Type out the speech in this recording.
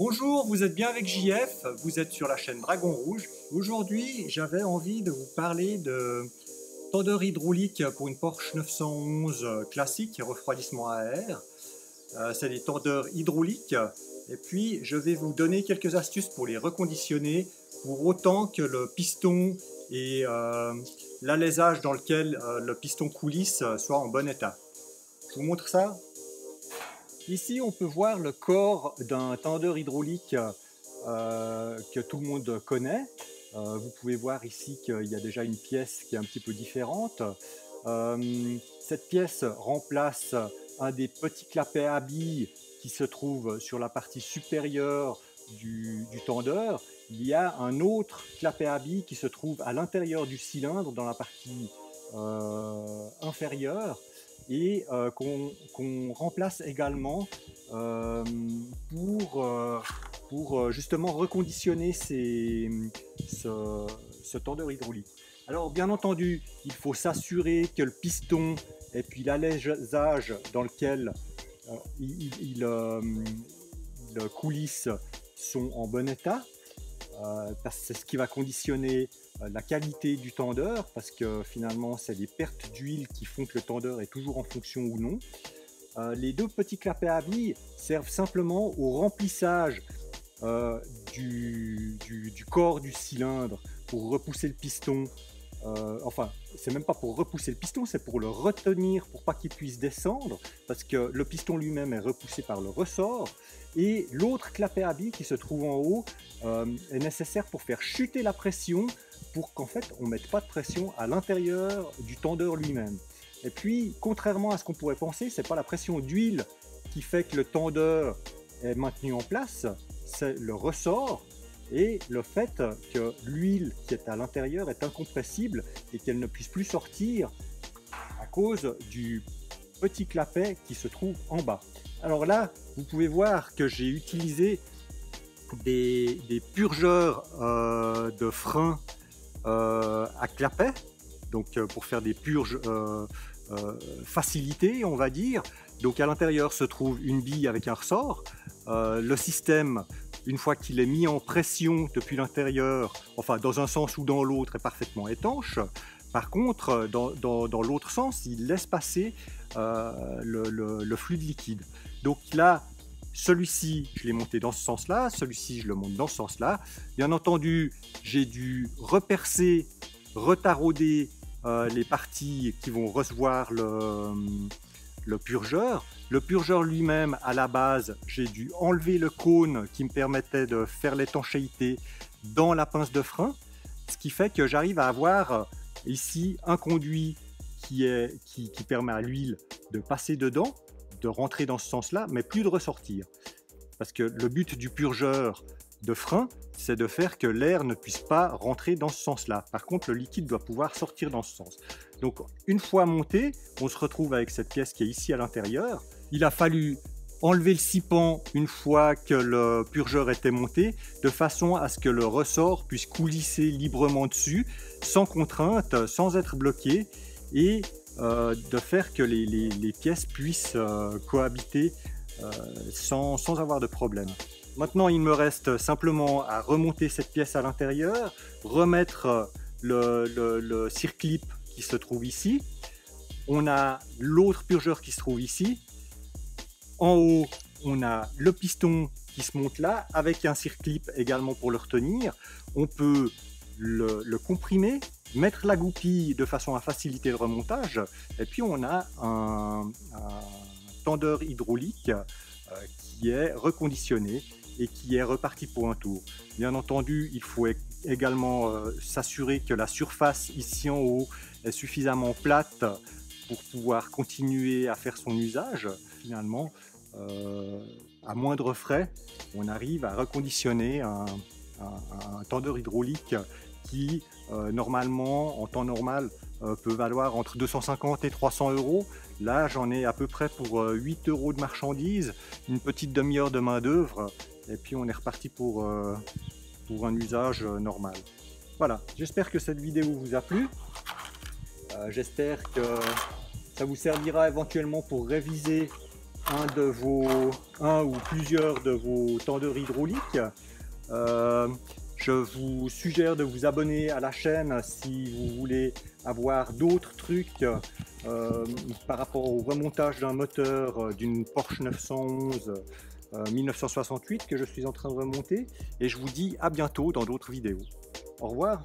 Bonjour, vous êtes bien avec JF, vous êtes sur la chaîne Dragon Rouge. Aujourd'hui, j'avais envie de vous parler de tendeur hydraulique pour une Porsche 911 classique, refroidissement à air. C'est des tendeurs hydrauliques et puis je vais vous donner quelques astuces pour les reconditionner pour autant que le piston et l'alésage dans lequel le piston coulisse soient en bon état. Je vous montre ça. Ici, on peut voir le corps d'un tendeur hydraulique que tout le monde connaît. Vous pouvez voir ici qu'il y a déjà une pièce qui est un petit peu différente. Cette pièce remplace un des petits clapets à billes qui se trouve sur la partie supérieure du tendeur. Il y a un autre clapet à billes qui se trouve à l'intérieur du cylindre dans la partie inférieure et qu'on remplace également pour justement reconditionner ce tendeur hydraulique. Alors bien entendu, il faut s'assurer que le piston et puis l'alésage dans lequel il coulisse sont en bon état. Parce que c'est ce qui va conditionner la qualité du tendeur, parce que finalement c'est les pertes d'huile qui font que le tendeur est toujours en fonction ou non. Les deux petits clapets à billes servent simplement au remplissage du corps du cylindre pour repousser le piston. Enfin, c'est même pas pour repousser le piston, c'est pour le retenir pour pas qu'il puisse descendre, parce que le piston lui-même est repoussé par le ressort. Et l'autre clapet à billes qui se trouve en haut est nécessaire pour faire chuter la pression, pour qu'en fait on ne mette pas de pression à l'intérieur du tendeur lui-même. Et puis, contrairement à ce qu'on pourrait penser, c'est pas la pression d'huile qui fait que le tendeur est maintenu en place, c'est le ressort et le fait que l'huile qui est à l'intérieur est incompressible et qu'elle ne puisse plus sortir à cause du petit clapet qui se trouve en bas. Alors là, vous pouvez voir que j'ai utilisé des purgeurs de frein à clapet, donc pour faire des purges facilitées, on va dire. Donc à l'intérieur se trouve une bille avec un ressort. Le système, une fois qu'il est mis en pression depuis l'intérieur, enfin dans un sens ou dans l'autre, est parfaitement étanche. Par contre, dans l'autre sens, il laisse passer le flux de liquide. Donc là, celui-ci, je l'ai monté dans ce sens-là, celui-ci, je le monte dans ce sens-là. Bien entendu, j'ai dû repercer, retarauder les parties qui vont recevoir le purgeur. Le purgeur lui-même, à la base, j'ai dû enlever le cône qui me permettait de faire l'étanchéité dans la pince de frein, ce qui fait que j'arrive à avoir ici un conduit qui permet à l'huile de passer dedans, de rentrer dans ce sens-là, mais plus de ressortir. Parce que le but du purgeur de frein, c'est de faire que l'air ne puisse pas rentrer dans ce sens-là. Par contre, le liquide doit pouvoir sortir dans ce sens. Donc, une fois monté, on se retrouve avec cette pièce qui est ici à l'intérieur. Il a fallu enlever le sipan une fois que le purgeur était monté, de façon à ce que le ressort puisse coulisser librement dessus, sans contrainte, sans être bloqué, et de faire que les pièces puissent cohabiter sans avoir de problème. Maintenant, il me reste simplement à remonter cette pièce à l'intérieur, remettre le circlip qui se trouve ici. On a l'autre purgeur qui se trouve ici. En haut, on a le piston qui se monte là, avec un circlip également pour le retenir. On peut le comprimer, mettre la goupille de façon à faciliter le remontage, et puis on a un tendeur hydraulique qui est reconditionné et qui est reparti pour un tour. Bien entendu, il faut également s'assurer que la surface ici en haut est suffisamment plate pour pouvoir continuer à faire son usage. Finalement, à moindre frais, on arrive à reconditionner un tendeur hydraulique qui, normalement, en temps normal, peut valoir entre 250 et 300 euros. Là, j'en ai à peu près pour 8 euros de marchandises, une petite demi-heure de main-d'œuvre, et puis on est reparti pour un usage normal. Voilà, j'espère que cette vidéo vous a plu. J'espère que ça vous servira éventuellement pour réviser un ou plusieurs de vos tendeurs hydrauliques. Je vous suggère de vous abonner à la chaîne si vous voulez avoir d'autres trucs par rapport au remontage d'un moteur d'une Porsche 911 1968 que je suis en train de remonter. Et je vous dis à bientôt dans d'autres vidéos. Au revoir.